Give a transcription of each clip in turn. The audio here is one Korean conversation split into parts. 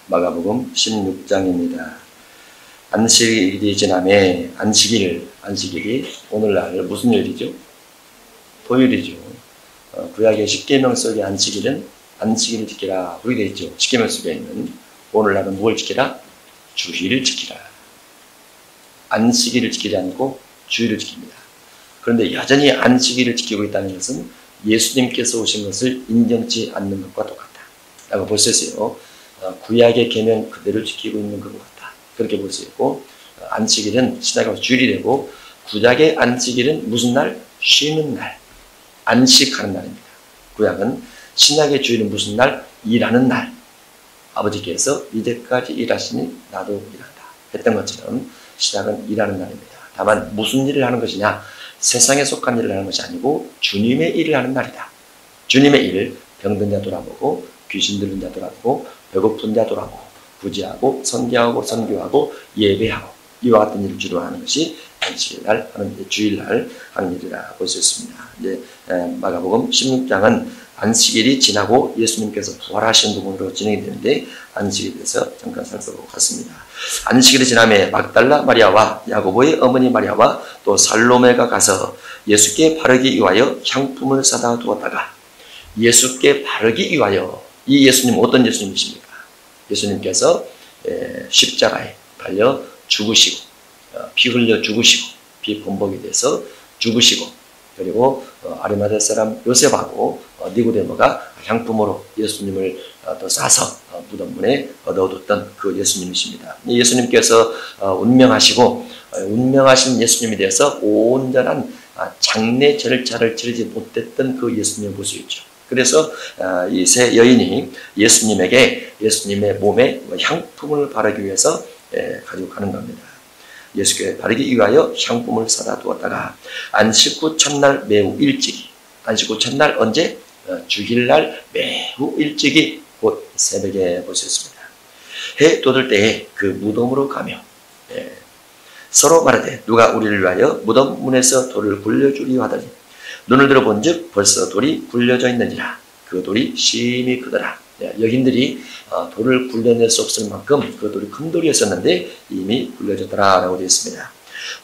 마가복음 16장입니다. 안식일이 지나매 안식일이 오늘날 무슨 요일이죠? 토요일이죠. 구약의 십계명 속의 안식일은 안식일을 지키라 그렇게 되어 있죠. 십계명 속에 있는 오늘날은 무엇을 지키라? 주일을 지키라. 안식일을 지키지 않고 주일을 지킵니다. 그런데 여전히 안식일을 지키고 있다는 것은 예수님께서 오신 것을 인정치 않는 것과 똑같다 라고 볼 수 있어요. 구약의 계명 그대로 지키고 있는 것과 같다. 그렇게 볼 수 있고, 안식일은 신약의 주일이 되고, 구약의 안식일은 무슨 날? 쉬는 날. 안식하는 날입니다. 구약은 신약의 주일은 무슨 날? 일하는 날. 아버지께서 이제까지 일하시니 나도 일한다 했던 것처럼 신약은 일하는 날입니다. 다만 무슨 일을 하는 것이냐? 세상에 속한 일을 하는 것이 아니고 주님의 일을 하는 날이다. 주님의 일, 병든 자 돌아보고 귀신 들린 자 돌아보고 배고픈 자 돌아보고 구제하고 선교하고 선교하고 예배하고 이와 같은 일을 주로 하는 것이 안식일날 하는 주일날 하는 일이라 볼 수 있습니다. 이제 마가복음 16장은 안식일이 지나고 예수님께서 부활하신 부분으로 진행이 되는데 안식일에 대해서 잠깐 살펴보겠습니다. 안식일이 지나매 막달라 마리아와 야고보의 어머니 마리아와 또 살로메가 가서 예수께 바르기 위하여 향품을 사다 두었다가 예수께 바르기 위하여 이 예수님 어떤 예수님이십니까? 예수님께서 십자가에 달려 죽으시고 피 흘려 죽으시고 피 범벅이 돼서 죽으시고 그리고 아리마대 사람 요셉하고 니고데모가 향품으로 예수님을 더 싸서 무덤문에 넣어뒀던 그 예수님이십니다. 예수님께서 운명하신 예수님에 대해서 온전한 장례 절차를 치르지 못했던 그 예수님을 볼 수 있죠. 그래서 이 세 여인이 예수님의 몸에 향품을 바르기 위해서 가지고 가는 겁니다. 예수께 바르기 위하여 향품을 사다 두었다가 안식 후 첫날 매우 일찍이, 안식 후 첫날 언제? 주일날 매우 일찍이 곧 새벽에 볼 수 있습니다. 해 돋을 때에 그 무덤으로 가며 서로 말하되 누가 우리를 위하여 무덤 문에서 돌을 굴려주리 하더니 눈을 들어본 즉 벌써 돌이 굴려져 있는지라. 그 돌이 심히 크더라. 여인들이 돌을 굴려낼 수 없을 만큼 그 돌이 큰 돌이었었는데 이미 굴려졌더라 라고 되어 있습니다.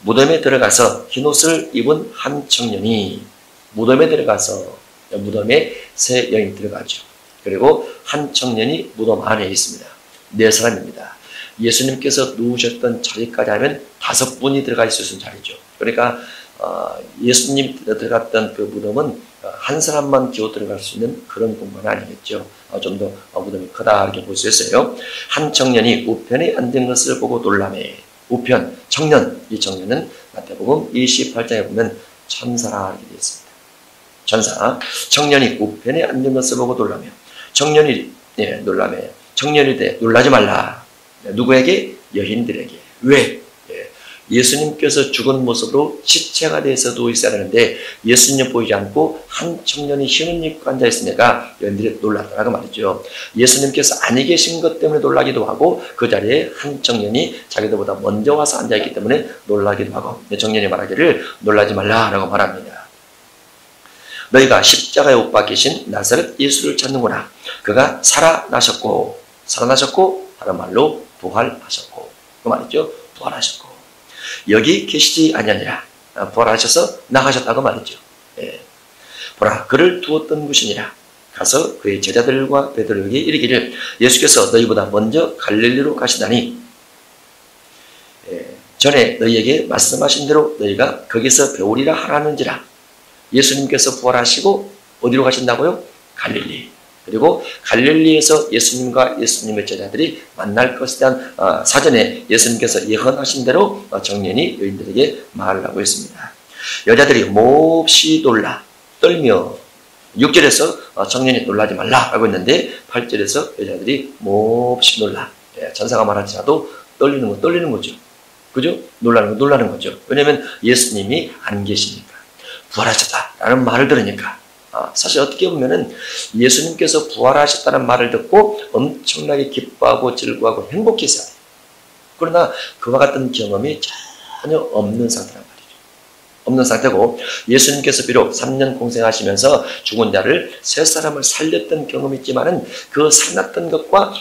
무덤에 들어가서 흰옷을 입은 한 청년이 무덤에 세 여인이 들어가죠. 그리고 한 청년이 무덤 안에 있습니다. 네 사람입니다. 예수님께서 누우셨던 자리까지 하면 5분이 들어가 있었던 자리죠. 그러니까 예수님 들어갔던 그 무덤은 한 사람만 기어 들어갈 수 있는 그런 공간은 아니겠죠. 좀 더 무덤이 크다 이렇게 볼 수 있어요. 한 청년이 우편에 앉은 것을 보고 놀라매. 우편, 청년. 이 청년은 마태복음 28장에 보면 천사라 이렇게 되어 있습니다. 천사. 청년이 우편에 앉은 것을 보고 놀라며. 청년이 놀라매. 청년이 돼 놀라지 말라. 누구에게? 여인들에게. 왜? 예수님께서 죽은 모습으로 시체가 돼서 누워 있어야 하는데 예수님 보이지 않고 한 청년이 흰 옷 입고 앉아 있으니까 여인들이 놀랐다고 말이죠. 예수님께서 아니 계신 것 때문에 놀라기도 하고 그 자리에 한 청년이 자기들보다 먼저 와서 앉아 있기 때문에 놀라기도 하고 청년이 말하기를 놀라지 말라라고 말합니다. 너희가 십자가에 못 박히신 나사렛 예수를 찾는구나. 그가 살아나셨고 다른 말로 부활하셨고 그 말이죠. 부활하셨고 여기 계시지 아니하니라. 부활하셔서 나가셨다고 말이죠. 보라 그를 두었던 것이니라. 가서 그의 제자들과 베드로에게 이르기를 예수께서 너희보다 먼저 갈릴리로 가시다니 전에 너희에게 말씀하신 대로 너희가 거기서 배우리라 하라는지라. 예수님께서 부활하시고 어디로 가신다고요? 갈릴리. 그리고 갈릴리에서 예수님과 예수님의 제자들이 만날 것에 대한 사전에 예수님께서 예언하신 대로 청년이 여인들에게 말을 하고 있습니다. 여자들이 몹시 떨며 6절에서 청년이 놀라지 말라라고 했는데 8절에서 여자들이 몹시 놀라. 천사가 말할지라도 떨리는 거죠. 그죠? 놀라는 거죠. 왜냐하면 예수님이 안 계시니까. 부활하셨다라는 말을 들으니까. 사실 어떻게 보면은 예수님께서 부활하셨다는 말을 듣고 엄청나게 기뻐하고 즐거워하고 행복했어요. 그러나 그와 같은 경험이 전혀 없는 상태란 말이죠. 없는 상태고 예수님께서 비록 3년 공생하시면서 죽은 자를 세 사람을 살렸던 경험이 있지만은 그 살았던 것과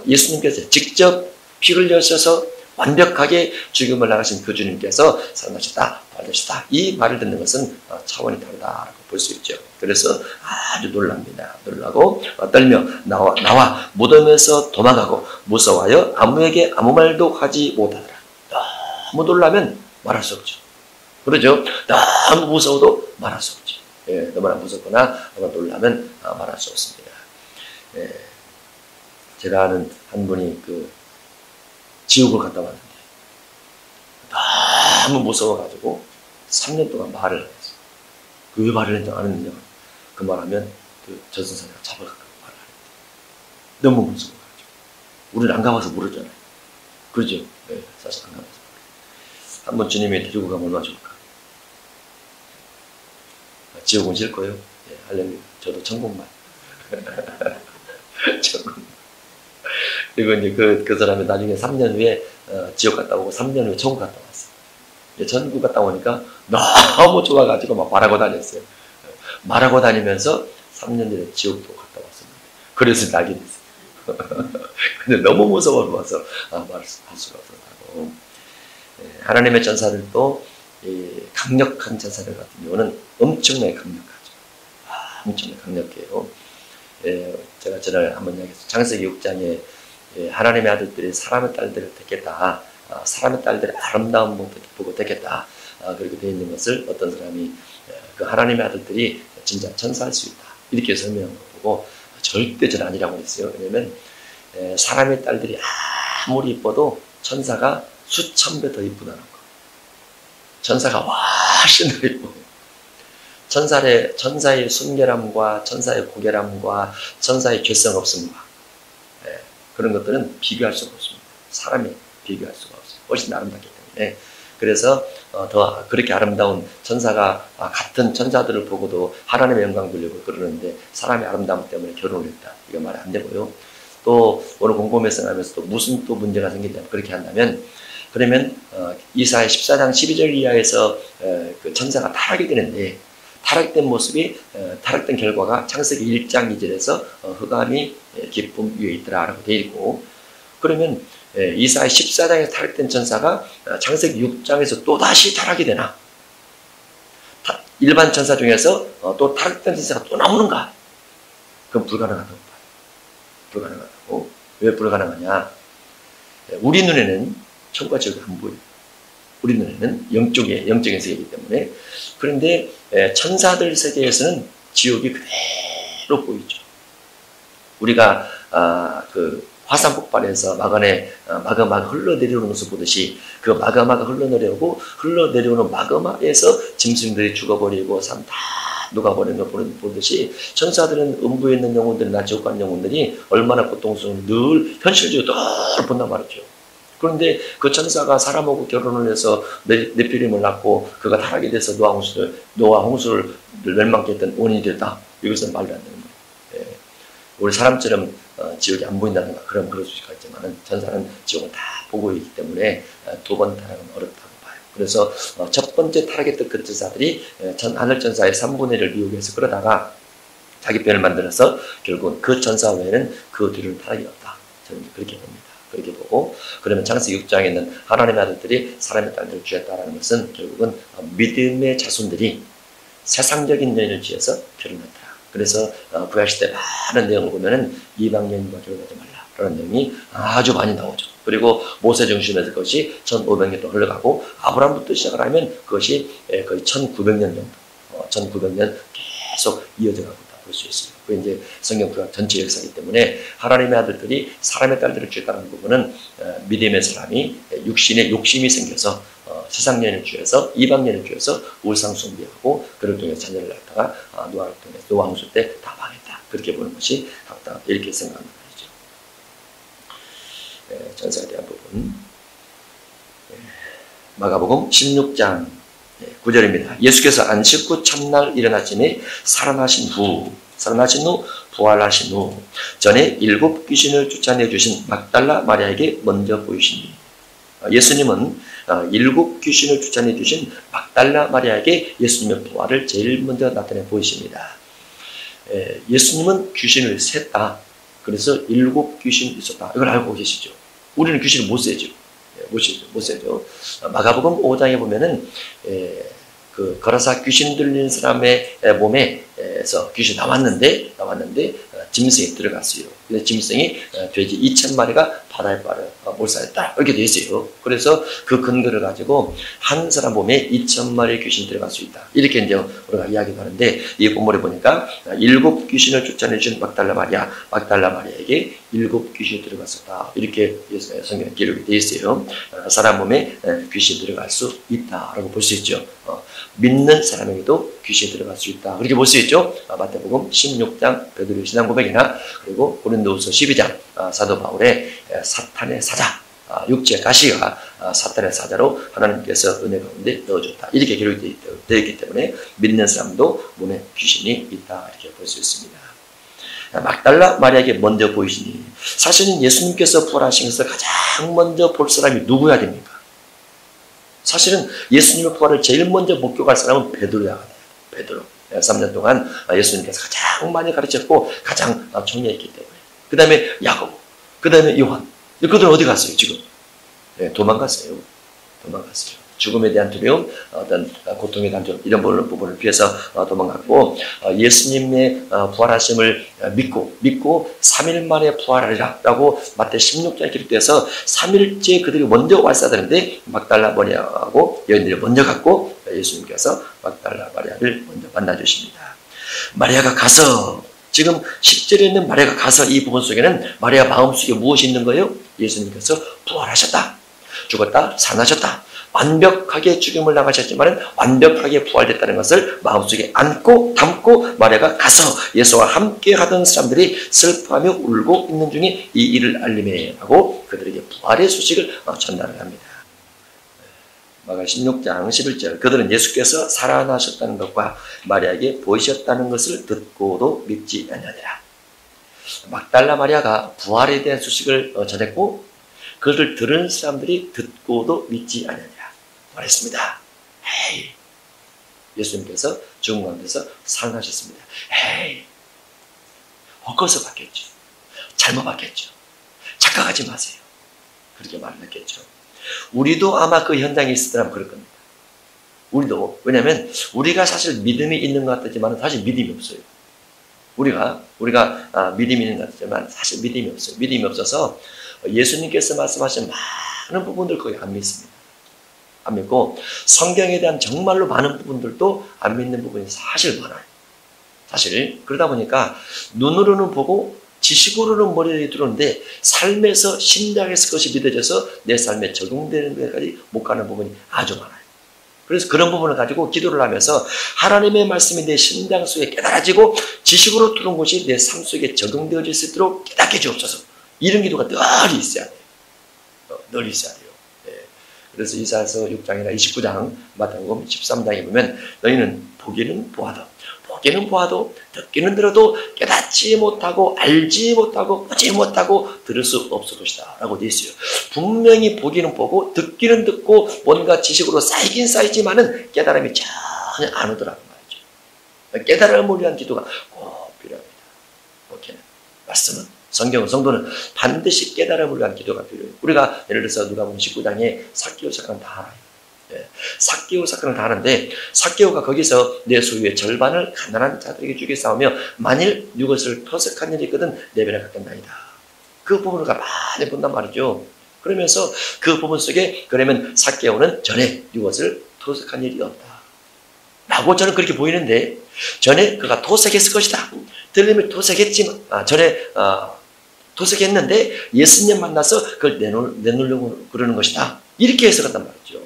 예수님께서 직접 피 흘려셔서 완벽하게 죽음을 당하신 그 주님께서 살아나셨다, 부활하셨다. 이 말을 듣는 것은 차원이 다르다라고 볼 수 있죠. 그래서 아주 놀랍니다. 놀라고 떨며 나와 무덤에서 도망가고 무서워하여 아무에게 아무 말도 하지 못하더라. 너무 놀라면 말할 수 없죠. 그러죠? 너무 무서워도 말할 수 없죠. 예, 너무나 무섭거나 너무 놀라면 말할 수 없습니다. 예, 제가 아는 한 분이 지옥을 갔다 왔는데 너무 무서워가지고 3년 동안 말을 안 했어요. 왜 말을 했는지 아는냐? 그 말하면 저승사자가 잡아갈까 말을 안 했대요. 너무 무서워가지고. 우리는 안 가봐서 모르잖아요. 그러죠? 네, 사실 안 가봐서. 한번 주님이 데리고 가면 얼마나 좋을까? 지옥은 싫고요. 예, 할렐루야. 저도 천국만. 천국만. 그리고 이제 그 사람이 나중에 3년 후에 지옥 갔다 오고 3년 후에 천국 갔다 왔어요. 천국 갔다 오니까 너무 좋아가지고 막 말하고 다녔어요. 말하고 다니면서 3년 전에 지옥도 갔다 왔습니다. 그래서 날게 됐어요. 근데 너무 무서워서 말할 수가 없었다고. 하나님의 전사들도 강력한 전사들 같은 경우는 엄청나게 강력하죠. 엄청나게 강력해요. 제가 전에 한번 이야기했어요. 창세기 6장에 하나님의 아들들이 사람의 딸들을 택했다. 사람의 딸들의 아름다운 모습을 보고 택했다. 그렇게 되어 있는 것을 어떤 사람이 그 하나님의 아들들이 진짜 천사할 수 있다. 이렇게 설명한 거 보고 절대 전 아니라고 했어요. 왜냐면 사람의 딸들이 아무리 이뻐도 천사가 수천 배 더 이쁘다는 거. 천사가 훨씬 더 이쁘고 천사의 순결함과 천사의 고결함과 천사의 죄성 없음과 그런 것들은 비교할 수가 없습니다. 사람이 비교할 수가 없어요. 훨씬 아름답기 때문에. 그래서 더 그렇게 아름다운 천사가 같은 천사들을 보고도 하나님의 영광 돌리고 그러는데 사람의 아름다움 때문에 결혼을 했다. 이거 말이 안 되고요. 또 오늘 공범에서 하면서 또 무슨 또 문제가 생긴다면 그렇게 한다면 그러면 이사야 14장 12절 이하에서 그 천사가 타락이 되는데 타락된 모습이 타락된 결과가 창세기 1장 2절에서 흑암이 기쁨 위에 있더라 라고 되어 있고 그러면 이사야 14장에서 타락된 천사가 창세기 6장에서 또다시 타락이 되나? 일반 천사 중에서 또 타락된 천사가 또 나오는가? 그건 불가능하다고 봐요. 불가능하다고. 왜 불가능하냐? 우리 눈에는 천국과 지옥이 안 보여요. 우리 눈에는 영적인 세계이기 때문에. 그런데 천사들 세계에서는 지옥이 그대로 보이죠. 우리가 그 화산 폭발에서 마그마가 흘러내려오는 것을 보듯이 그 마그마가 흘러내려오는 마그마에서 짐승들이 죽어버리고 삶 다 녹아버리는 걸 보듯이 천사들은 음부에 있는 영혼들이나 지옥 간 영혼들이 얼마나 고통스러운 늘 현실적으로 늘 본단 말이죠. 그런데 그 천사가 사람하고 결혼을 해서 네피림을 낳고 그가 타락이 돼서 노아 홍수를 멸망케 했던 원인이 됐다. 이것은 말도 안 되는 거예요. 우리 사람처럼 지옥이 안 보인다든가 그럴 수가 있지만 천사는 지옥을 다 보고 있기 때문에 두 번 타락은 어렵다고 봐요. 그래서 첫 번째 타락했던 그 천사들이 하늘 천사의 3분의 1을 미혹해서 그러다가 자기 편을 만들어서 결국은 그 천사 외에는 그 뒤로는 타락이 없다. 저는 그렇게 봅니다. 그렇게 보고 그러면 창세기 6장에 있는 하나님의 아들들이 사람의 딸들을 취했다는 것은 결국은 믿음의 자손들이 세상적인 연인을 취해서 결혼했다. 그래서 구약시대 많은 내용을 보면은 이방인과 결혼하지 말라라는 내용이 아주 많이 나오죠. 그리고 모세 중심에서 그것이 1500년 동안 흘러가고 아브라함부터 시작을 하면 그것이 거의 1900년 정도 1900년 계속 이어져 가고 있다 볼 수 있습니다. 그 이제 성경 구약 전체 역사이기 때문에 하나님의 아들들이 사람의 딸들을 취했다는 부분은 믿음의 사람이 육신에 욕심이 생겨서 세상 연인을 취해서 이방 연인을 취해서 우상 숭배하고 그를 통해 자녀를 낳다가 노아를 통해 노아 홍수 때 다 망했다. 그렇게 보는 것이 답답 이렇게 생각하는 것이죠. 전사에 대한 부분. 마가복음 16장 9절입니다. 예수께서 안식 후 첫날 일어나시니 살아나신 후 부활하신 후 전에 7 귀신을 쫓아내 주신 막달라 마리아에게 먼저 보이시니 예수님은 일곱 귀신을 쫓아내 주신 막달라 마리아에게 예수님의 부활을 제일 먼저 나타내 보이십니다. 예수님은 귀신을 셌다. 그래서 일곱 귀신이 있었다. 이걸 알고 계시죠? 우리는 귀신을 못 세죠. 못 세죠. 마가복음 5장에 보면은 그 거라사 귀신 들린 사람의 몸에서 귀신이 나왔는데 짐승이 들어갔어요. 그래서 짐승이 돼지 2,000마리가 바다에 몰살했다. 이렇게 되어 있어요. 그래서 그 근거를 가지고 한 사람 몸에 2,000마리 귀신 들어갈 수 있다. 이렇게 이제 우리가 이야기를 하는데 이 본문에 보니까 일곱 귀신을 쫓아내 준 막달라 마리아에게 일곱 귀신이 들어갔었다. 이렇게 성경에 기록이 되어 있어요. 사람 몸에 귀신이 들어갈 수 있다라고 볼 수 있죠. 믿는 사람에게도 귀신이 들어갈 수 있다. 그렇게 볼 수 있죠. 마태복음 16장 베드로의 신앙 고백이나 그리고 고린도후서 12장 사도 바울의 사탄의 사자, 육체 가시가 사탄의 사자로 하나님께서 은혜 가운데 넣어줬다. 이렇게 기록이 되어 있기 때문에 믿는 사람도 몸에 귀신이 있다. 이렇게 볼 수 있습니다. 막달라 마리아에게 먼저 보이시니 사실은 예수님께서 부활하신 것을 가장 먼저 볼 사람이 누구야 됩니까? 사실은 예수님의 부활을 제일 먼저 목격할 사람은 베드로야 돼요. 베드로. 3년 동안 예수님께서 가장 많이 가르쳤고 가장 총애했기 때문에. 그 다음에 야고보, 그 다음에 요한. 그들은 어디 갔어요 지금? 도망갔어요. 죽음에 대한 두려움, 어떤 고통에 대한 두려움, 이런 부분을 피해서 도망갔고, 예수님의 부활하심을 믿고 3일 만에 부활하리라고 마태 16장에 기록돼서 3일째 그들이 먼저 왔어야되는데 막달라 마리아하고 여인들이 먼저 갔고 예수님께서 막달라 마리아를 먼저 만나주십니다. 마리아가 가서, 지금 10절에 있는 마리아가 가서 이 부분 속에는 마리아 마음속에 무엇이 있는 거예요? 예수님께서 부활하셨다. 죽었다. 살아나셨다. 완벽하게 죽임을 당하셨지만 완벽하게 부활됐다는 것을 마음속에 안고 담고 마리아가 가서 예수와 함께 하던 사람들이 슬퍼하며 울고 있는 중에 이 일을 알림해 하고 그들에게 부활의 소식을 전달을 합니다. 마가 16장 11절 그들은 예수께서 살아나셨다는 것과 마리아에게 보이셨다는 것을 듣고도 믿지 아니하니라. 막달라 마리아가 부활에 대한 소식을 전했고 그것을 들은 사람들이 듣고도 믿지 아니하니라 말했습니다. 에이, 예수님께서 죽은 가운데서 살아나셨습니다. 에이, 헛것을 받겠죠. 잘못 받겠죠. 착각하지 마세요. 그렇게 말을 했겠죠. 우리도 아마 그 현장에 있었더라면 그럴 겁니다. 우리도. 왜냐하면 우리가 사실 믿음이 있는 것 같지만 사실 믿음이 없어요. 우리가 믿음이 있는 것 같지만 사실 믿음이 없어요. 믿음이 없어서 예수님께서 말씀하신 많은 부분들 거의 안 믿습니다. 안 믿고 성경에 대한 정말로 많은 부분들도 안 믿는 부분이 사실 많아요. 사실 그러다 보니까 눈으로는 보고 지식으로는 머리에 들어오는데 삶에서 심장에서 그것이 믿어져서 내 삶에 적용되는 데까지 못 가는 부분이 아주 많아요. 그래서 그런 부분을 가지고 기도를 하면서 하나님의 말씀이 내 심장 속에 깨달아지고 지식으로 들어온 것이 내 삶 속에 적용되어질 수 있도록 깨닫게 주옵소서. 이런 기도가 늘 있어야 돼요. 늘 있어야 돼요. 그래서 이사야서 6장이나 29장, 마태복음 13장에 보면 너희는 보기는 보아도 듣기는 들어도 깨닫지 못하고 알지 못하고 보지 못하고 들을 수 없을 것이다 라고 되어 있어요. 분명히 보기는 보고 듣기는 듣고 뭔가 지식으로 쌓이긴 쌓이지만은 깨달음이 전혀 안 오더라고 말이죠. 깨달음을 위한 기도가 꼭 필요합니다. 오케이. 말씀은 성도는 반드시 깨달음을 위한 기도가 필요해요. 우리가 예를 들어서 누가복음 19장에 삭개오 사건을 다 알아요. 삭개오 사건을 다 아는데 삭개오가 거기서 내 소유의 절반을 가난한 자들에게 주기 싸우며 만일 이것을 토색한 일이 있거든 내 배를 갖겠나이다. 그 부분을 많이 본단 말이죠. 그러면서 그 부분 속에 그러면 삭개오는 전에 이것을 토색한 일이 없다 라고 저는 그렇게 보이는데 전에 그가 토색했을 것이다. 들림을 토색했지만 전에 토색했는데 예수님 만나서 그걸 내놓으려고 그러는 것이다. 이렇게 해석한단 말이죠.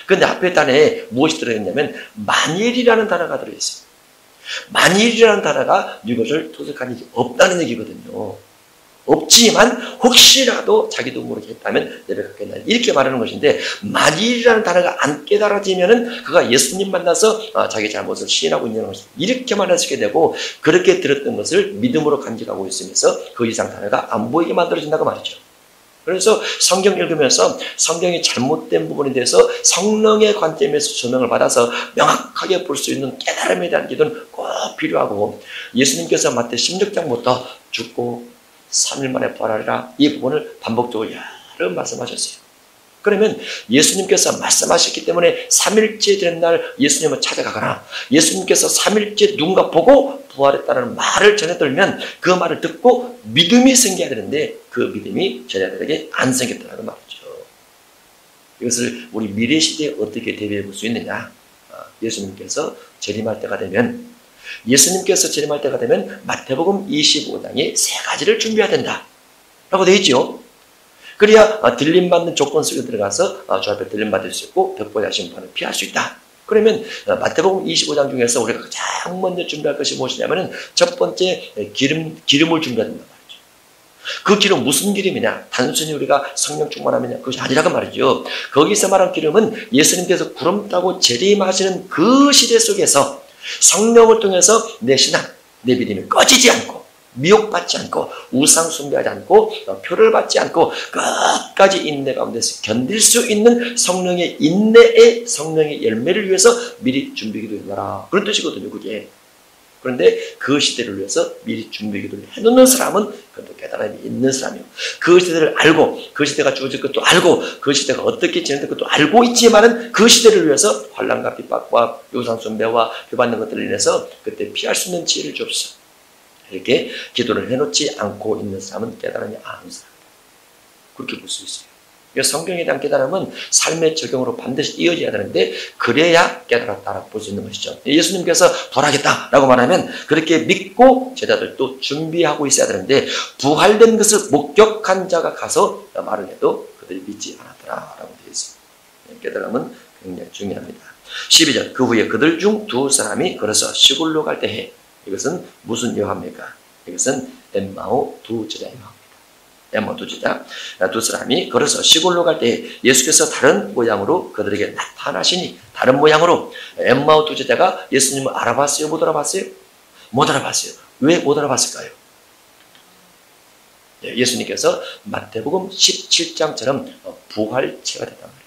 그런데 앞에 단에 무엇이 들어있냐면 만일이라는 단어가 들어있어요. 만일이라는 단어가 이것을 토색한 일이 없다는 얘기거든요. 없지만 혹시라도 자기도 모르게 했다면 내가 갖겠나 이렇게 말하는 것인데 만일이라는 단어가 안 깨달아지면은 그가 예수님 만나서 자기 잘못을 시인하고 있는 것이 이렇게 말하시게 되고 그렇게 들었던 것을 믿음으로 간직하고 있으면서 그 이상 단어가 안 보이게 만들어진다고 말이죠. 그래서 성경 읽으면서 성경이 잘못된 부분에 대해서 성령의 관점에서 조명을 받아서 명확하게 볼 수 있는 깨달음에 대한 기도는 꼭 필요하고, 예수님께서 마태 16장부터 죽고 3일 만에 부활하리라, 이 부분을 반복적으로 여러 번 말씀하셨어요. 그러면 예수님께서 말씀하셨기 때문에 3일째 되는 날 예수님을 찾아가거나 예수님께서 3일째 누군가 보고 부활했다는 말을 전해들면 그 말을 듣고 믿음이 생겨야 되는데 그 믿음이 저자들에게 안 생겼다는 말이죠. 이것을 우리 미래 시대에 어떻게 대비해 볼 수 있느냐. 예수님께서 재림할 때가 되면 마태복음 25장에 세 가지를 준비해야 된다 라고 되어 있죠. 그래야 들림받는 조건 속에 들어가서 주 앞에 들림받을 수 있고 벽보자 심판을 피할 수 있다. 그러면 마태복음 25장 중에서 우리가 가장 먼저 준비할 것이 무엇이냐면 첫 번째 기름을 준비해야 된단 말이죠. 그 기름 무슨 기름이냐? 단순히 우리가 성령 충만하면 그것이 아니라고 말이죠. 거기서 말한 기름은 예수님께서 구름 타고 재림하시는 그 시대 속에서 성령을 통해서 내 신앙, 내 믿음이 꺼지지 않고 미혹받지 않고 우상 숭배하지 않고 표를 받지 않고 끝까지 인내 가운데서 견딜 수 있는 성령의 인내의 성령의 열매를 위해서 미리 준비기도 해놔라, 그런 뜻이거든요 그게. 그런데 그 시대를 위해서 미리 준비기도를 해놓는 사람은 그것도 깨달음이 있는 사람이요. 그 시대를 알고 그 시대가 주어질 것도 알고 그 시대가 어떻게 진행될 것도 알고 있지만은 그 시대를 위해서 환난과 핍박과 우상 숭배와 표받는 것들을 인해서 그때 피할 수 있는 지혜를 주옵소서. 이렇게 기도를 해놓지 않고 있는 사람은 깨달음이 안 하는 사람, 그렇게 볼 수 있어요. 성경에 대한 깨달음은 삶의 적용으로 반드시 이어져야 되는데 그래야 깨달았다라고 볼 수 있는 것이죠. 예수님께서 부활하겠다라고 말하면 그렇게 믿고 제자들도 준비하고 있어야 되는데 부활된 것을 목격한 자가 가서 말을 해도 그들이 믿지 않았더라라고 되어 있습니다. 깨달음은 굉장히 중요합니다. 12절, 그 후에 그들 중 두 사람이 걸어서 시골로 갈 때에, 이것은 무슨 여화입니까? 이것은 엠마오 두 제자의 여화입니다. 엠마오 두 제자 두 사람이 걸어서 시골로 갈 때 예수께서 다른 모양으로 그들에게 나타나시니, 다른 모양으로. 엠마오 두 제자가 예수님을 알아봤어요? 못 알아봤어요? 못 알아봤어요. 왜 못 알아봤을까요? 예수님께서 마태복음 17장처럼 부활체가 됐단 말이죠.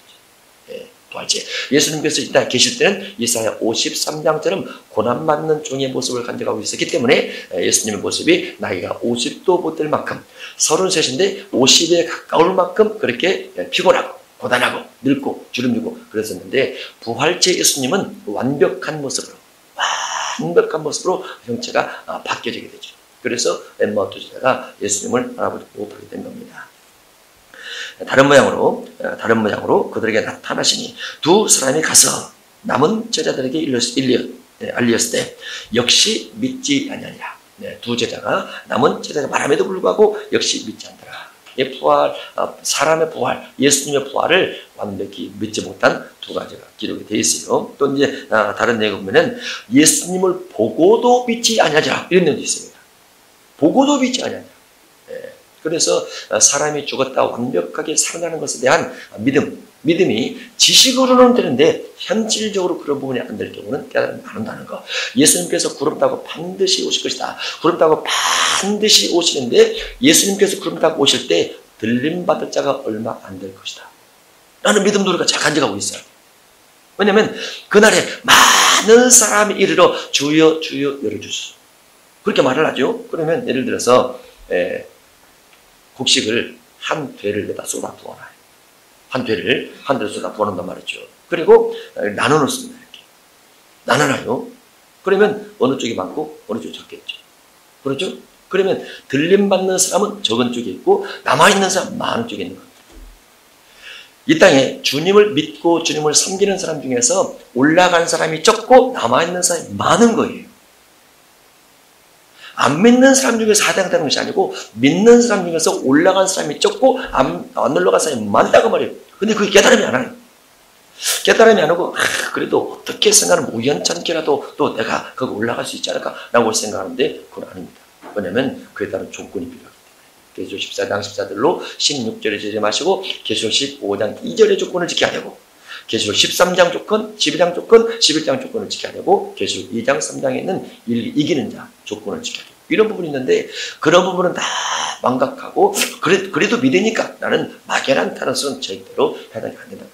부활체. 예수님께서 이 땅에 계실 때는 이사야 53장처럼 고난받는 종의 모습을 간직하고 있었기 때문에 예수님의 모습이 나이가 50도 못 될 만큼, 33인데 50에 가까울 만큼 그렇게 피곤하고 고단하고 늙고 주름지고 그랬었는데, 부활체 예수님은 완벽한 모습으로 형체가 바뀌어지게 되죠. 그래서 엠마오 두 제자가 예수님을 알아보지 못하게 된 겁니다. 다른 모양으로 그들에게 나타나시니 두 사람이 가서 남은 제자들에게 알렸을 때 역시 믿지 아니하니라. 두 제자가 남은 제자가 말함에도 불구하고 역시 믿지 않더라. 사람의 부활, 예수님의 부활을 완벽히 믿지 못한 두 가지가 기록이 되어 있어요. 또 이제 다른 내용을 보면은 예수님을 보고도 믿지 아니하리라, 이런 내용도 있습니다. 보고도 믿지 아니하리라. 그래서 사람이 죽었다 완벽하게 살아나는 것에 대한 믿음이 지식으로는 되는데 현실적으로 그런 부분이 안 될 경우는 깨달음이 안 온다는 거. 예수님께서 구름 타고 반드시 오실 것이다. 구름 타고 반드시 오시는데 예수님께서 구름 타고 오실 때 들림받을 자가 얼마 안 될 것이다 라는 믿음도 우리가 잘 간직하고 있어요. 왜냐하면 그날에 많은 사람이 이르러 주여 주여 열어주소서, 그렇게 말을 하죠. 그러면 예를 들어서 곡식을 한 되를 내다 쏟아 부어놔요. 한 되를 쏟아 부어놓는단 말이죠. 그리고 나눠놓습니다. 이렇게 나눠놔요. 그러면 어느 쪽이 많고 어느 쪽이 적겠죠. 그렇죠? 그러면 들림받는 사람은 적은 쪽에 있고 남아있는 사람은 많은 쪽에 있는 겁니다. 이 땅에 주님을 믿고 주님을 섬기는 사람 중에서 올라간 사람이 적고 남아있는 사람이 많은 거예요. 안 믿는 사람 중에서 하대하는 것이 아니고 믿는 사람 중에서 올라간 사람이 적고 안 올라간 사람이 많다고 말이에요. 근데 그게 깨달음이 안 와요. 깨달음이 안 오고 그래도 어떻게 생각하면 우연찮게라도 또 내가 거기 올라갈 수 있지 않을까라고 생각하는데 그건 아닙니다. 왜냐하면 그에 따른 조건이 필요하기 때문에. 계시록 14장 14절로 16절에 재림하시고 계시록 15장 2절의 조건을 지켜야 되고, 계시록 13장 조건, 12장 조건, 11장 조건을 지켜야 되고, 계시록 2장 3장에 있는 이기는 자 조건을 지켜야 되고, 이런 부분이 있는데 그런 부분은 다 망각하고 그래도 믿으니까 나는 막연한 타락은 절대로 해당이 안 된다고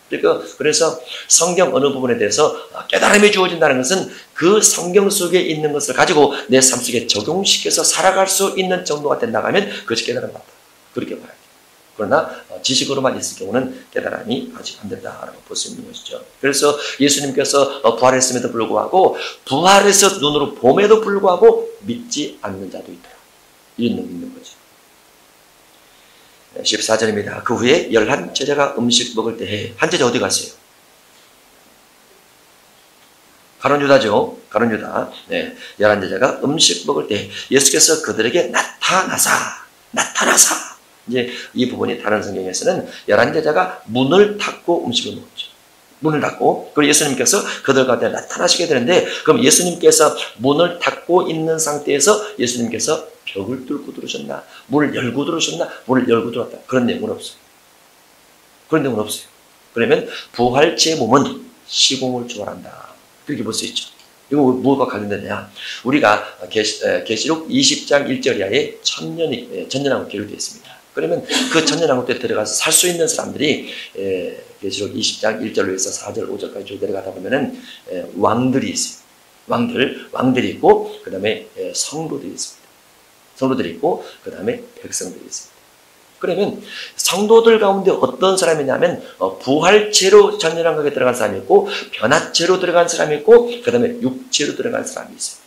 말이죠. 그래서 성경 어느 부분에 대해서 깨달음이 주어진다는 것은 그 성경 속에 있는 것을 가지고 내 삶 속에 적용시켜서 살아갈 수 있는 정도가 된다고 하면 그것이 깨달음 같다. 그렇게 봐야 돼요. 그러나 지식으로만 있을 경우는 깨달음이 아직 안 된다라고 볼 수 있는 것이죠. 그래서 예수님께서 부활했음에도 불구하고 부활해서 눈으로 봄에도 불구하고 믿지 않는 자도 있더라. 이런 놈이 있는 거죠. 14절입니다. 그 후에 11 제자가 음식 먹을 때에 한 제자 어디 갔어요? 가룟 유다죠. 가룟 유다. 네, 11 제자가 음식 먹을 때 예수께서 그들에게 나타나사 이제 이 부분이 다른 성경에서는 11 제자가 문을 닫고 음식을 먹었죠. 문을 닫고 그리고 예수님께서 그들 가운데 나타나시게 되는데 그럼 예수님께서 문을 닫고 있는 상태에서 예수님께서 벽을 뚫고 들어오셨나? 문을 열고 들어오셨나? 문을 열고 들어왔다. 그런 내용은 없어요. 그런 내용은 없어요. 그러면 부활체의 몸은 시공을 초월한다. 그렇게 볼 수 있죠. 이거 뭐가 관련되냐? 우리가 계시록 20장 1절 이하에 천년왕국 기록되어 있습니다. 그러면 그 천년왕국에 들어가서 살 수 있는 사람들이 계시록 20장 1절로 해서 4절, 5절까지 쭉 내려가다 보면은 왕들이 있어요. 왕들이 있고 그 다음에 성도들이 있습니다. 성도들이 있고 그 다음에 백성들이 있습니다. 그러면 성도들 가운데 어떤 사람이냐면 부활체로 천년왕국에 들어간 사람이 있고 변화체로 들어간 사람이 있고 그 다음에 육체로 들어간 사람이 있어요.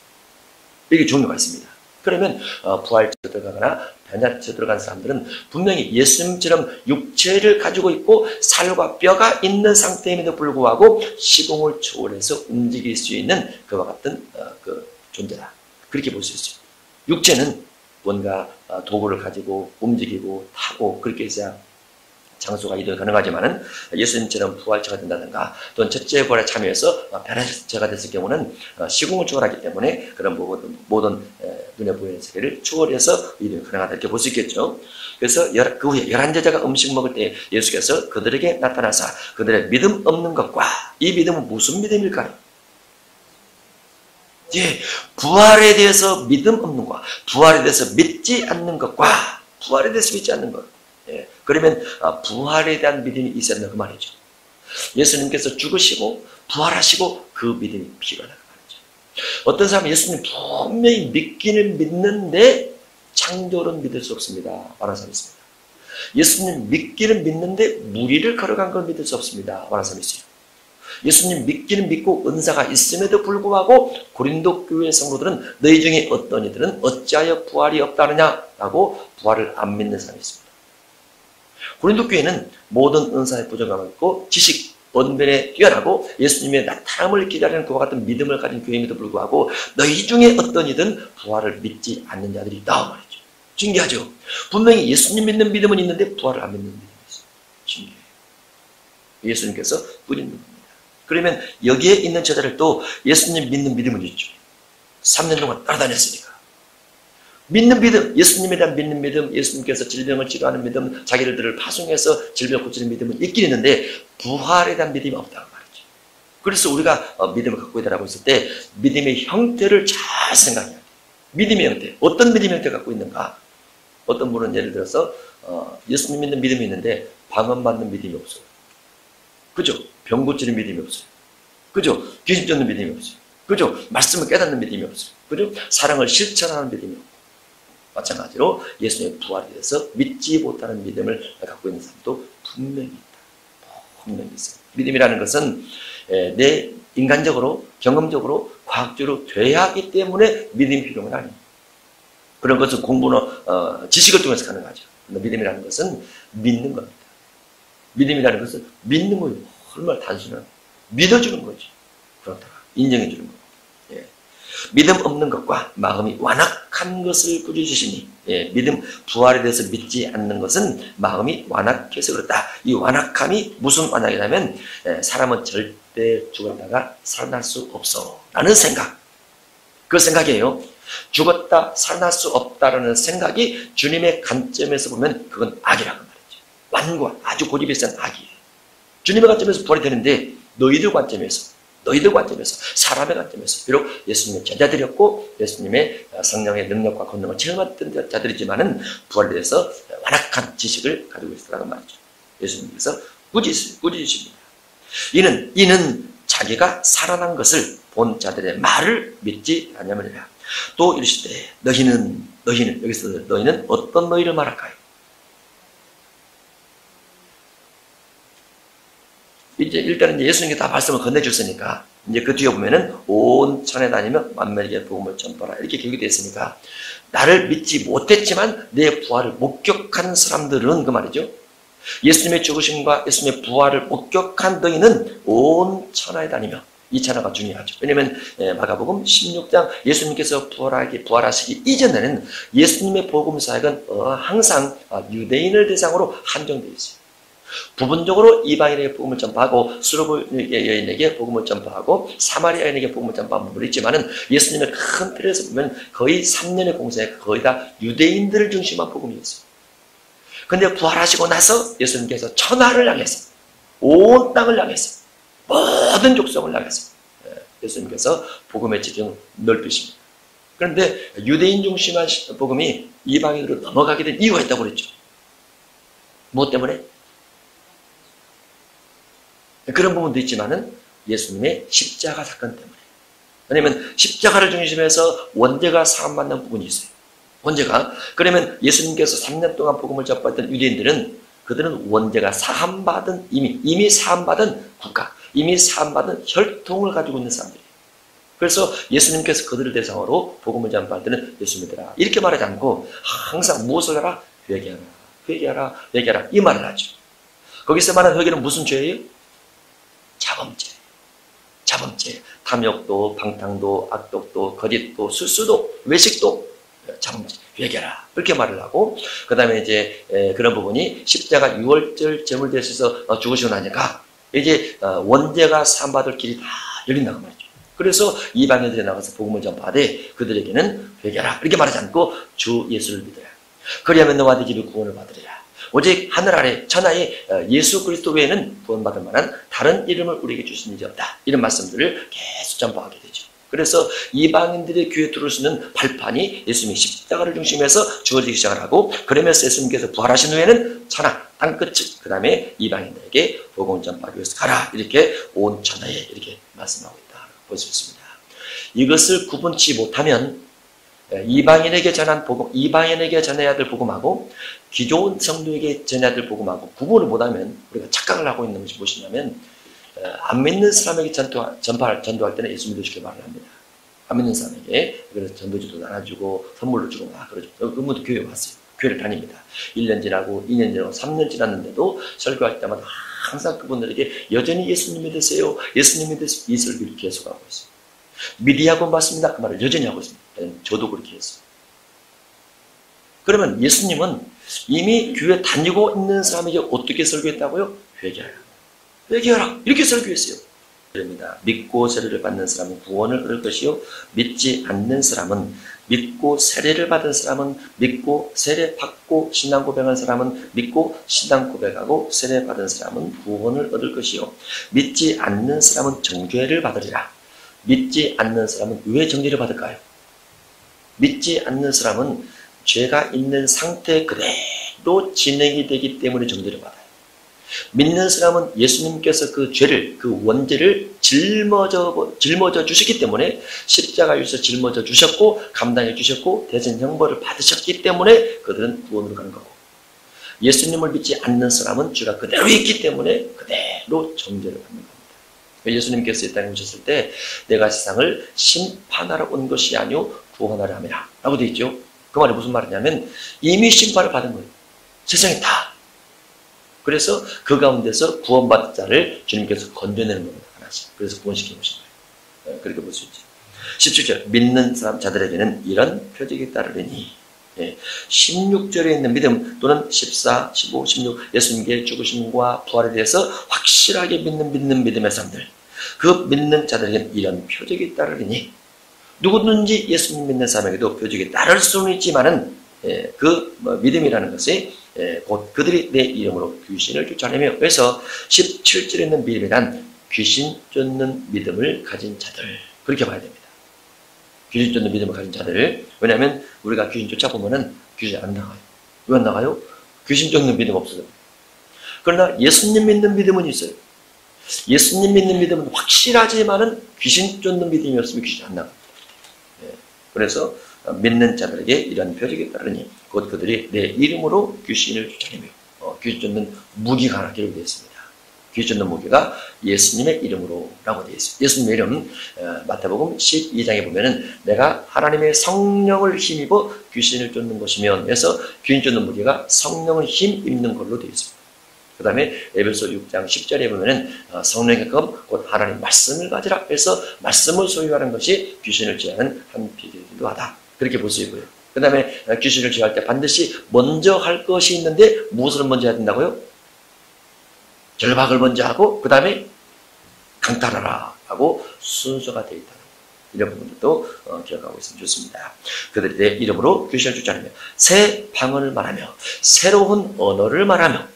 이게 종류가 있습니다. 그러면 부활체로 들어가거나 변화체로 들어간 사람들은 분명히 예수님처럼 육체를 가지고 있고 살과 뼈가 있는 상태임에도 불구하고 시공을 초월해서 움직일 수 있는 그와 같은 그 존재다. 그렇게 볼 수 있어요. 육체는 뭔가 도구를 가지고 움직이고 타고 그렇게 해서 장소가 이동이 가능하지만은 예수님처럼 부활체가 된다든가 또는 첫째 부활에 참여해서 변화체가 됐을 경우는 시공을 초월하기 때문에 그런 모든 눈에 보이는 세계를 초월해서 이동이 가능하다 이렇게 볼 수 있겠죠. 그래서 그 후에 11 제자가 음식 먹을 때 예수께서 그들에게 나타나사 그들의 믿음 없는 것과 이 믿음은 무슨 믿음일까요? 예, 부활에 대해서 믿음 없는 것, 부활에 대해서 믿지 않는 것과 부활에 대해서 믿지 않는 것. 예, 그러면 부활에 대한 믿음이 있어야 된다 그 말이죠. 예수님께서 죽으시고 부활하시고 그 믿음이 필요하다 그 말이죠. 어떤 사람은 예수님 분명히 믿기는 믿는데 창조는 믿을 수 없습니다. 말하는 사람이 있습니다. 예수님 믿기는 믿는데 무리를 걸어간 걸 믿을 수 없습니다. 말하는 사람이 있어요. 예수님 믿기는 믿고 은사가 있음에도 불구하고 고린도 교회 성도들은 너희 중에 어떤 이들은 어찌하여 부활이 없다느냐라고 부활을 안 믿는 사람이 있습니다. 고린도 교회는 모든 은사에 부족함이 있고 지식, 언변에 뛰어나고 예수님의 나타남을 기다리는 그와 같은 믿음을 가진 교회임에도 불구하고 너희 중에 어떤 이든 부활을 믿지 않는 자들이 있다 말이죠. 신기하죠? 분명히 예수님 믿는 믿음은 있는데 부활을 안 믿는 믿음이 있어요. 신기해요. 예수님께서 뿌리는 겁니다. 그러면 여기에 있는 제자를 또 예수님 믿는 믿음은 있죠. 3년 동안 따라다녔으니까. 믿는 믿음, 예수님에 대한 믿는 믿음, 예수님께서 질병을 치료하는 믿음, 자기들을 파송해서 질병을 고치는 믿음은 있긴 있는데 부활에 대한 믿음이 없다고 말이죠. 그래서 우리가 믿음을 갖고 있다고 했을 때 믿음의 형태를 잘 생각해야 돼요. 믿음의 형태, 어떤 믿음의 형태를 갖고 있는가? 어떤 분은 예를 들어서 예수님 믿는 믿음이 있는데 방언 받는 믿음이 없어요. 그죠? 병 고치는 믿음이 없어요. 그죠? 귀신 쫓는 믿음이 없어요. 그죠? 말씀을 깨닫는 믿음이 없어요. 그죠? 사랑을 실천하는 믿음이 없고. 마찬가지로 예수님의 부활에 대해서 믿지 못하는 믿음을 갖고 있는 사람도 분명히 있다. 분명히 있어요. 믿음이라는 것은 내 인간적으로, 경험적으로, 과학적으로 돼야 하기 때문에 믿음이 필요한 건 아니에요. 그런 것은 공부나 지식을 통해서 가능하죠. 그런데 믿음이라는 것은 믿는 겁니다. 믿음이라는 것은 믿는 거예요. 얼마나 단순한 믿어주는 거지. 그렇다. 인정해주는 거. 예. 믿음 없는 것과 마음이 완악한 것을 꾸짖으시니 믿음 부활에 대해서 믿지 않는 것은 마음이 완악해서 그렇다. 이 완악함이 무슨 완악이냐면 사람은 절대 죽었다가 살아날 수 없어 라는 생각. 그 생각이에요. 죽었다 살아날 수 없다라는 생각이 주님의 관점에서 보면 그건 악이라는 말이죠. 완고한 아주 고집이 센 악이에요. 주님의 관점에서 부활이 되는데 너희들 관점에서 너희들 관점에서, 사람의 관점에서, 비록 예수님의 제자들이었고 예수님의 성령의 능력과 권능을 체험했던 자들이지만은 부활에 대해서 완악한 지식을 가지고 있었다는 말이죠. 예수님께서 꾸짖으십니다. 이는 자기가 살아난 것을 본 자들의 말을 믿지 않냐면이라. 또 이르시되 너희는 여기서 너희는 어떤 너희를 말할까요? 이제 일단은 예수님께 다 말씀을 건네줬으니까 이제 그 뒤에 보면은 온 천에 다니며 만민에게 복음을 전파라 이렇게 기록되어 있으니까 나를 믿지 못했지만 내 부활을 목격한 사람들은 그 말이죠. 예수님의 죽으심과 예수님의 부활을 목격한 너희는 온 천하에 다니며 이 천하가 중요하죠. 왜냐하면 마가복음 16장 예수님께서 부활하시기 이전에는 예수님의 복음 사역은 항상 유대인을 대상으로 한정되어 있어요. 부분적으로 이방인에게 복음을 전파하고 수르보니 여인에게 복음을 전파하고 사마리아 여인에게 복음을 전파한 부분이 있지만은 예수님의 큰 틀에서 보면 거의 3년의 공생에 거의 다 유대인들을 중심한 복음이었어요. 그런데 부활하시고 나서 예수님께서 천하를 향해서 온 땅을 향해서 모든 족속을 향해서 예수님께서 복음의 지경을 넓히십니다. 그런데 유대인 중심한 복음이 이방인으로 넘어가게 된 이유가 있다고 그랬죠. 무엇 때문에? 그런 부분도 있지만은 예수님의 십자가 사건 때문에. 왜냐하면 십자가를 중심해서 원죄가 사함받는 부분이 있어요. 원죄가. 그러면 예수님께서 3년 동안 복음을 전파했던 유대인들은 그들은 원죄가 사함받은 이미 사함받은 국가, 이미 사함받은 혈통을 가지고 있는 사람들이에요. 그래서 예수님께서 그들을 대상으로 복음을 전파할 때는 예수님들아 이렇게 말하지 않고 항상 무엇을 하라? 회개하라, 회개하라, 회개하라 이 말을 하죠. 거기서 말하는 회개는 무슨 죄예요? 자범죄, 탐욕도, 방탕도, 악독도, 거짓도, 술수도, 외식도, 자범죄, 회개하라 이렇게 말을 하고 그 다음에 이제 그런 부분이 십자가 유월절 제물 대해서 죽으시고 나니까 이제 원죄가 사함받을 길이 다 열린다고 말이죠. 그래서 이방인들이 나가서 복음을 전파하되 그들에게는 회개하라 이렇게 말하지 않고 주 예수를 믿어라. 그리하면 너와 네 집이 구원을 받으리라. 오직 하늘 아래 천하에 예수 그리스도 외에는 구원받을 만한 다른 이름을 우리에게 주신 이지 없다. 이런 말씀들을 계속 전파하게 되죠. 그래서 이방인들의 귀에 들어올 수 있는 발판이 예수님의 십자가를 중심해서 주어지기 시작을 하고 그러면서 예수님께서 부활하신 후에는 천하, 땅끝, 그 다음에 이방인들에게 복음을 전파하기 위해서 가라. 이렇게 온 천하에 이렇게 말씀하고 있다. 볼 수 있습니다. 이것을 구분치 못하면 이방인에게 전한 복음, 이방인에게 전해야 될 복음하고 기존 성도에게 전해야 될 복음하고 구분을 못하면 우리가 착각을 하고 있는 것이 무엇이냐면 안 믿는 사람에게 전도할 때는 예수 믿으시길 말을 합니다. 안 믿는 사람에게 그래서 전도지도 나눠주고 선물로 주고 막 그러죠. 그분도 교회에 왔어요. 교회를 다닙니다. 1년 지나고 2년 지나고 3년 지났는데도 설교할 때마다 항상 그분들에게 여전히 예수님 믿으세요. 예수님 믿으세요. 이 설교를 계속하고 있어요. 미디하고 맞습니다. 그 말을 여전히 하고 있습니다. 저도 그렇게 했어요. 그러면 예수님은 이미 교회 다니고 있는 사람에게 어떻게 설교했다고요? 회개하라. 회개하라. 이렇게 설교했어요. 그럽니다. 믿고 세례를 받는 사람은 구원을 얻을 것이요. 믿지 않는 사람은 믿고 세례를 받은 사람은 믿고 세례 받고 신앙 고백한 사람은 믿고 신앙 고백하고 세례 받은 사람은 구원을 얻을 것이요. 믿지 않는 사람은 정죄를 받으리라. 믿지 않는 사람은 왜 정죄를 받을까요? 믿지 않는 사람은 죄가 있는 상태 그대로 진행이 되기 때문에 정죄를 받아요. 믿는 사람은 예수님께서 그 죄를, 그 원죄를 짊어져 주셨기 때문에 십자가에서 짊어져 주셨고 감당해 주셨고 대신 형벌을 받으셨기 때문에 그들은 구원으로 가는 거고 예수님을 믿지 않는 사람은 죄가 그대로 있기 때문에 그대로 정죄를 받는 겁니다. 예수님께서 이 땅에 오셨을 때 내가 세상을 심판하러 온 것이 아니오 구원하려 함이라 라고 되어 있죠. 그 말이 무슨 말이냐면 이미 심판을 받은 거예요. 세상에 다. 그래서 그 가운데서 구원받은 자를 주님께서 건져내는 겁니다. 하나씩. 그래서 구원시켜 보신 거예요. 그렇게 볼 수 있죠. 17절 믿는 사람 자들에게는 이런 표적이 따르리니 16절에 있는 믿음 또는 14, 15, 16 예수님께 죽으심과 부활에 대해서 확실하게 믿는 믿음의 사람들 그 믿는 자들에게는 이런 표적이 따르리니 누구든지 예수님 믿는 사람에게도 표적이 따를 수는 있지만은 그 믿음이라는 것이 곧 그들이 내 이름으로 귀신을 쫓아내며 그래서 17절에 있는 믿음이란 귀신 쫓는 믿음을 가진 자들, 그렇게 봐야 됩니다. 귀신 쫓는 믿음을 가진 자들. 왜냐하면 우리가 귀신 쫓아보면은 귀신 안 나가요. 왜 안 나가요? 귀신 쫓는 믿음 없어요. 그러나 예수님 믿는 믿음은 있어요. 예수님 믿는 믿음은 확실하지만은 귀신 쫓는 믿음이 없으면 귀신 안 나갑니다. 그래서 믿는 자들에게 이런 표적이 따르니 곧 그들이 내 이름으로 귀신을 쫓아내며 귀신 쫓는 무기가 하나 기록되어 있습니다. 귀신 쫓는 무기가 예수님의 이름으로라고 되어 있습니다. 예수님의 이름 마태복음 12장에 보면은 내가 하나님의 성령을 힘입어 귀신을 쫓는 것이면 해서 귀신 쫓는 무기가 성령을 힘입는 걸로 되어 있습니다. 그 다음에 에베소 6장 10절에 보면은 성령의 금 곧 하나님 말씀을 가지라 해서 말씀을 소유하는 것이 귀신을 제하는 한 비결이기도 하다. 그렇게 볼 수 있고요. 그 다음에 귀신을 제할 때 반드시 먼저 할 것이 있는데 무엇을 먼저 해야 된다고요? 절박을 먼저 하고 그 다음에 강탈하라 하고 순서가 되어 있다. 이런 부분들도 기억하고 있으면 좋습니다. 그들이 내 이름으로 귀신을 쫓아내며 새 방언을 말하며 새로운 언어를 말하며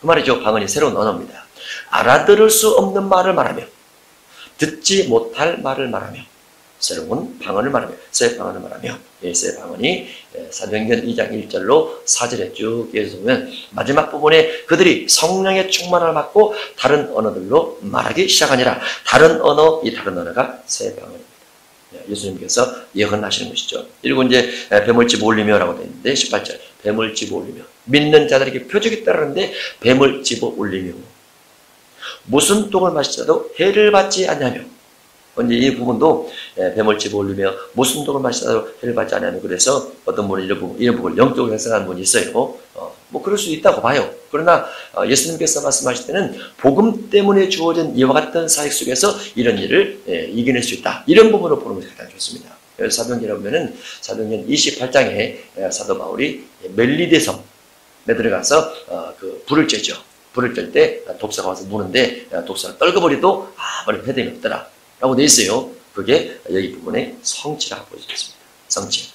그 말이죠. 방언이 새로운 언어입니다. 알아들을 수 없는 말을 말하며 듣지 못할 말을 말하며 새로운 방언을 말하며 새 방언을 말하며 새 방언이 사도행전 2장 1절로 4절에 쭉 이어서 보면 마지막 부분에 그들이 성령의 충만을 받고 다른 언어들로 말하기 시작하니라. 다른 언어, 이 다른 언어가 새 방언입니다. 예수님께서 예언하시는 것이죠. 그리고 이제 뱀을 집어 올리며라고 되어 있는데 18절 뱀을 집어 올리며 믿는 자들에게 표적이 따르는데 뱀을 집어 올리며 무슨 똥을 마시자도 해를 받지 않냐며 이제 이 부분도 뱀을 집어 올리며 무슨 똥을 마시자도 해를 받지 않냐며 그래서 어떤 분은 이런 부분을 영적으로 해석하는 분이 있어요. 뭐 그럴 수 있다고 봐요. 그러나 예수님께서 말씀하실 때는 복음 때문에 주어진 이와 같은 사역 속에서 이런 일을 이겨낼 수 있다. 이런 부분으로 보는 것이 가장 좋습니다. 사도행전에 보면은 사도행전 28장에 사도 바울이 멜리데 섬에 들어가서 그 불을 쬐죠. 불을 쬐 때 독사가 와서 무는데 독사를 떨궈버리도 아무런 해됨이 없더라. 라고 되어 있어요. 그게 여기 부분에 성취라고 볼 수 있습니다. 성취.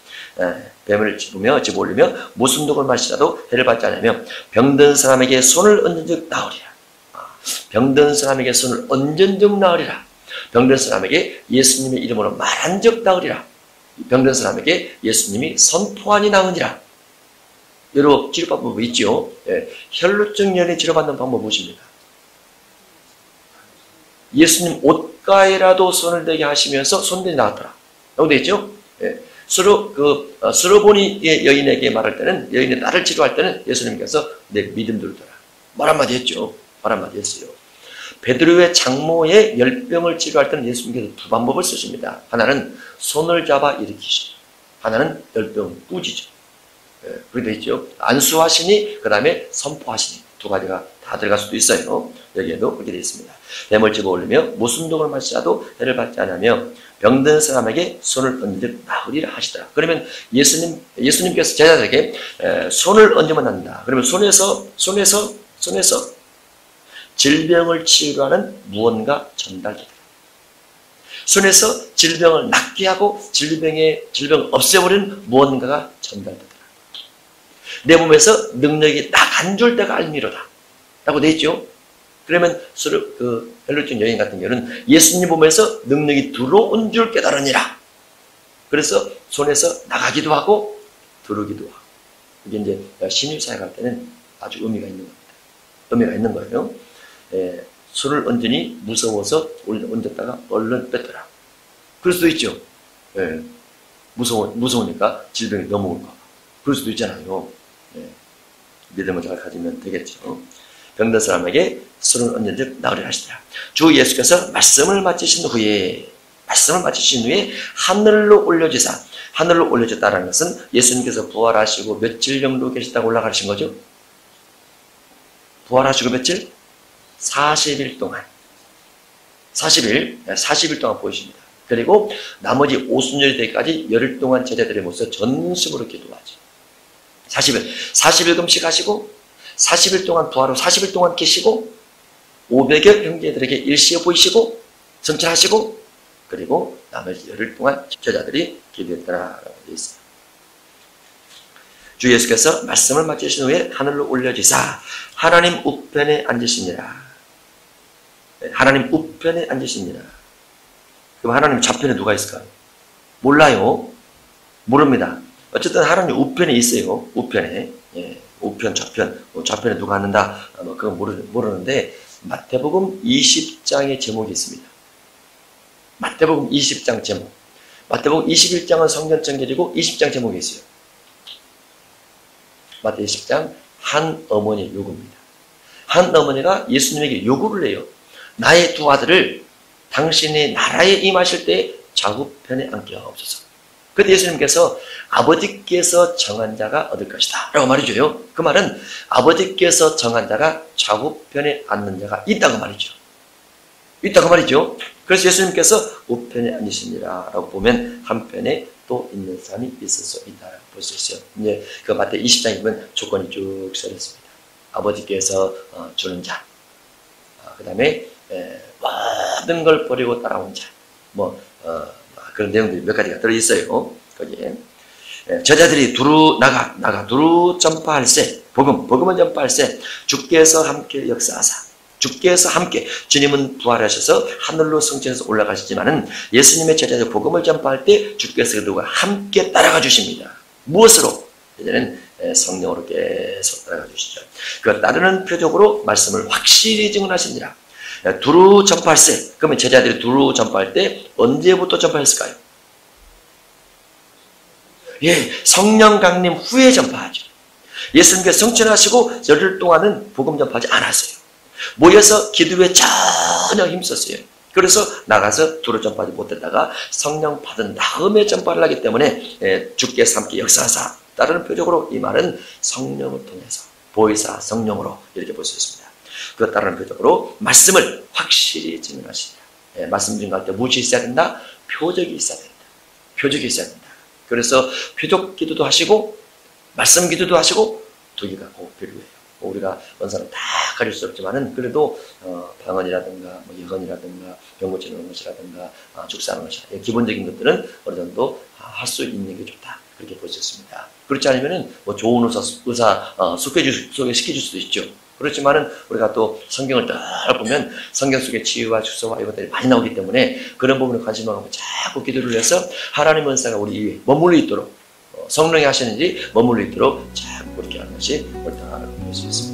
뱀을 집어 올리며 무슨 독을 마시라도 해를 받지 않으며 병든 사람에게 손을 얹은 즉 나으리라. 병든 사람에게 손을 얹은 즉 나으리라. 병든 사람에게 예수님의 이름으로 말한 즉 나으리라. 병든 사람에게 예수님이 선포하니 나으니라. 여러 치료 방법이 있죠. 혈루증 열이 치료받는 방법 무엇입니까? 예수님 옷가에라도 손을 대게 하시면서 손들이 나왔더라. 라고 되어 있죠. 스로보니 여인에게 말할 때는 여인의 딸을 치료할 때는 예수님께서 내 믿음 들더라. 말 한마디 했죠. 말 한마디 했어요. 베드로의 장모의 열병을 치료할 때는 예수님께서 두 방법을 쓰십니다. 하나는 손을 잡아 일으키시죠. 하나는 열병을 꾸지죠. 그렇게 되어 있죠. 안수하시니 그 다음에 선포하시니 두 가지가 다 들어갈 수도 있어요. 여기에도 그렇게 되어 있습니다. 뱀을 집어 올리며 무슨 독을 마시자도 해를 받지 않으며 병든 사람에게 손을 얹으 나으리라 하시더라. 그러면 예수님께서 제자들에게 손을 얹으면 한다. 그러면 손에서 질병을 치유하는 무언가 전달되더라. 손에서 질병을 낫게 하고 질병을 없애버리는 무언가가 전달되더라. 내 몸에서 능력이 나간 줄 때가 알미로다. 라고 되어 있죠. 그러면 혈루증 여인 같은 경우는 예수님 몸에서 능력이 들어온 줄 깨달으니라. 그래서 손에서 나가기도 하고 들어오기도 하고. 이게 이제 신유사역할 때는 아주 의미가 있는 겁니다. 의미가 있는 거예요. 손을 얹으니 무서워서 얹었다가 얼른 뺐더라. 그럴 수도 있죠. 무서우니까 질병이 넘어올까 봐. 그럴 수도 있잖아요. 믿음을 잘 가지면 되겠죠. 병든 사람에게 손을 얹은 즉 나으리라 하시더라. 주 예수께서 말씀을 마치신 후에 하늘로 올려졌다라는 것은 예수님께서 부활하시고 며칠 정도 계시다고 올라가신 거죠? 부활하시고 며칠? 40일 동안 40일 동안 보이십니다. 그리고 나머지 오순절이 되기까지 열흘 동안 제자들의 모습 전심으로 기도하지. 40일 금식하시고 40일 동안 부활하고 40일 동안 계시고 500여 형제들에게 일시에 보이시고 성찰하시고 그리고 나머지 열흘 동안 제자들이 기도했더라라고 되어 있어요. 주 예수께서 말씀을 마치신 후에 하늘로 올려지사 하나님 우편에 앉으시니라. 하나님 우편에 앉으십니다. 그럼 하나님 좌편에 누가 있을까요? 몰라요. 모릅니다. 어쨌든 하나님 우편에 있어요. 우편에. 예, 우편, 좌편. 좌편에 누가 앉는다. 그건 모르는데 마태복음 20장의 제목이 있습니다. 마태복음 20장 제목. 마태복음 21장은 성전 전결이고 20장 제목이 있어요. 마태 20장 한 어머니의 요구입니다. 한 어머니가 예수님에게 요구를 해요. 나의 두 아들을 당신의 나라에 임하실 때 좌우편에 앉게 하옵소서. 그때 예수님께서 아버지께서 정한 자가 얻을 것이다 라고 말해줘요. 그 말은 아버지께서 정한 자가 좌우편에 앉는 자가 있다고 말이죠. 있다고 말이죠. 그래서 예수님께서 우편에 앉으시니라 라고 보면 한편에 또 있는 사람이 있을 수 있다 볼 수 있어요. 이제 그 마태 20장에 보면 조건이 쭉 써있습니다. 아버지께서 주는 자, 그 다음에 모든 걸 버리고 따라온 자, 그런 내용들이 몇 가지가 들어있어요. 거기에 저자들이 두루 나가 두루 전파할세, 복음을 전파할세, 주께서 함께 역사하사. 주께서 함께, 주님은 부활하셔서 하늘로 승천해서 올라가시지만은 예수님의 제자들 복음을 전파할 때 주께서 누가 함께 따라가 주십니다. 무엇으로? 이제는 성령으로 계속 따라가 주시죠. 그 따르는 표적으로 말씀을 확실히 증언하시니라. 두루 전파할세. 그러면 제자들이 두루 전파할 때 언제부터 전파했을까요? 예, 성령 강림 후에 전파하죠. 예수님께서 승천하시고 열흘 동안은 복음 전파하지 않았어요. 모여서 기도에 전혀 힘썼어요. 그래서 나가서 두루 전파하지 못했다가 성령 받은 다음에 전파를 하기 때문에 주께서 함께 역사하사. 다른 표적으로 이 말은 성령을 통해서 보이사 성령으로 이렇게 볼 수 있습니다. 그 다른 표적으로 말씀을 확실히 증언하시니라. 말씀 증언할 때 무엇이 있어야 된다? 표적이 있어야 된다. 표적이 있어야 된다. 그래서 표적 기도도 하시고 말씀 기도도 하시고 두 개가 꼭 필요해요. 우리가 원사는 다 가질 수 없지만은 그래도 방언이라든가 예언이라든가 병 고치는 것이라든가 축사하는 것이라든가 기본적인 것들은 어느 정도 할 수 있는 게 좋다. 그렇게 볼 수 있습니다. 그렇지 않으면은 좋은 의사 소개시켜줄 수도 있죠. 그렇지만은 우리가 또 성경을 딱 보면 성경 속에 치유와 축소와 이것들이 많이 나오기 때문에 그런 부분에 관심을 갖고 자꾸 기도를 해서 하나님의 은사가 우리 위에 머물러 있도록 성령이 하시는 일이 머물러 있도록 자꾸 그렇게 하는 것이 옳다고 볼 수 있습니다.